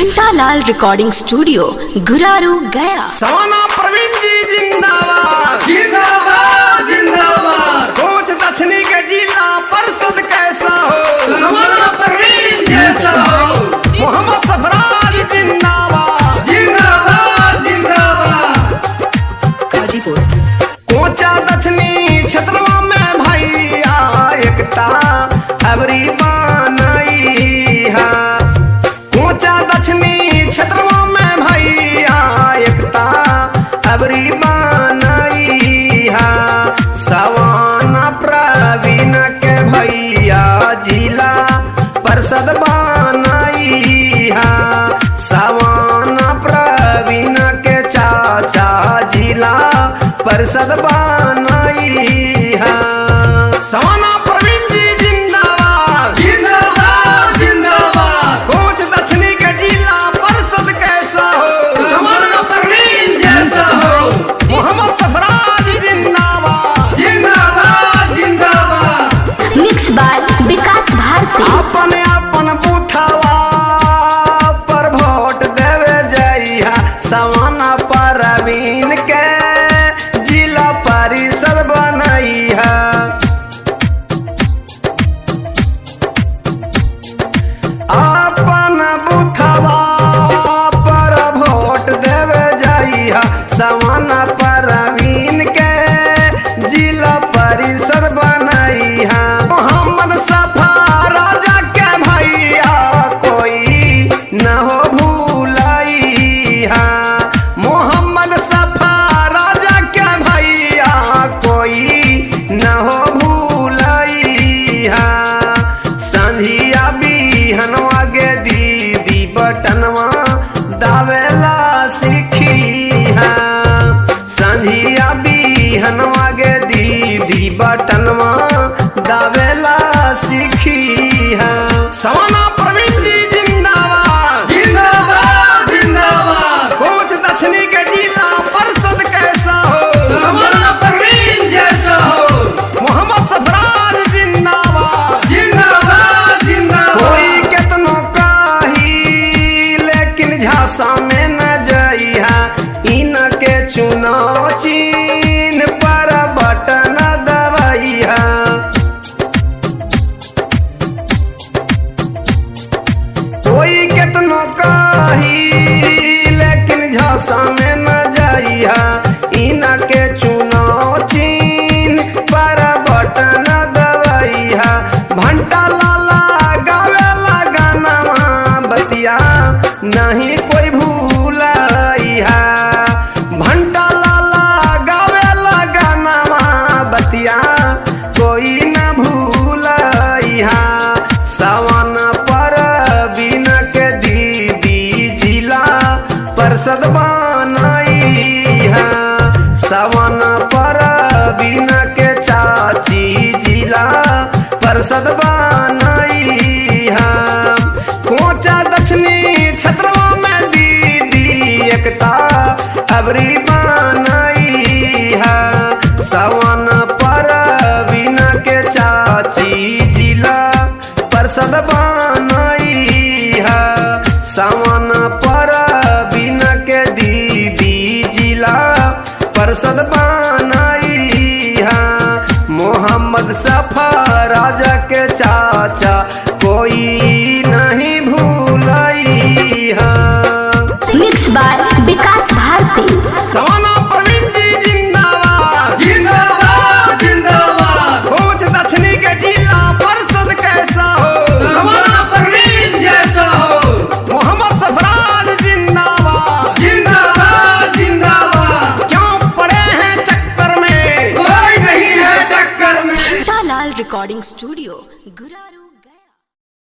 घंटालाल recording studio Guraru गया। सवाना प्रवीण जी जिंदाबाद जिंदाबाद जिंदाबाद। कोच दक्षिणी के जिला परिषद कैसा हो, सवाना प्रवीण जैसा हो। मोहम्मद सफराज जिंदाबाद जिंदाबाद जिंदाबाद। कोचा दक्षिणी क्षेत्र में भैया एकता अबरी बनाई है। कोचा दक्षिणी क्षेत्र में भैया एकता अबरी बनाई है। सवाना प्रवीण के भैया जिला परिषद बनाई है। सवाना प्रवीण के चाचा जिला परिषद बनाई है। सवाना प्रवीण जी जिंदाबाद जिंदाबाद जिंदाबाद। कोच दक्षिणी के जिला परिषद कैसा हो, सवाना प्रवीण जैसा हो। मोहम्मद सफराज जिंदाबाद जिंदाबाद जिंदाबाद। मिक्स बाय विकास भारती। अपने अपन बूथवा पर वोट देवे जइहा। सवाना प्रवीण के जिला परिषद बनई है। अपन बूथवा पर वोट देवे जइहा। सवाना प्रवीण के जिला परिषद बनई है। मोहम्मद सफा राजा के भैया कोई न हो भूलई है। मोहम्मद सफा राजा के भैया कोई न हो भूलई है। संझिया बिहनवा गे दीदी बटनवा दावेला सीखी है। संझिया बिहनवा गे दीदी बटनवा दावेला सीखी है। सवाना प्रवीण जी जिंदाबाद जिंदाबाद जिंदाबाद। कोच दक्षिणी के जिला परिषद कैसा हो, सवाना प्रवीण जैसा हो। मोहम्मद सफराज जिंदाबाद जिंदाबाद जिंदाबाद। कोई केतनो काही लेकिन झांसा में न जइहा। इनके चुनाव चिन्ह पर बटन दबइहा। कोई केतनो काही लेकिन झांसा में न जइहा। इनके चुनाव चिन्ह पर बटन दबइहा। भंटा लाला गावेला गानवा बतिया नहीं कोई भूलइहा। भंटा लाला गावेला गानवा बतिया कोई न भूलइहा। सवाना प्रवीण के दीदी जिला परिषद बनई है। सवाना प्रवीण के चाची जिला परिषद बनई है। कोचा दक्षिणी क्षेत्र में दीदी एकता अबरी बनई है। सवाना प्रवीण के चाची जिला परिषद बनई है। सवाना प्रवीण के दीदी जिला परिषद बनई है। मोहम्मद सफा राजा के चाचा कोई नहीं भूलई है। मिक्स बाय विकास भारती। सवाना प्रवीण जी जिंदाबाद जिंदाबाद जिंदाबाद। कोच दक्षिणी के जिला परिषद कैसा हो, सवाना प्रवीण जैसा हो। मोहम्मद सफराज जिंदाबाद जिंदाबाद जिंदाबाद। क्यों पड़े हैं चक्कर में, कोई नहीं है टक्कर में। घंटालाल रिकॉर्डिंग स्टूडियो गुरारू।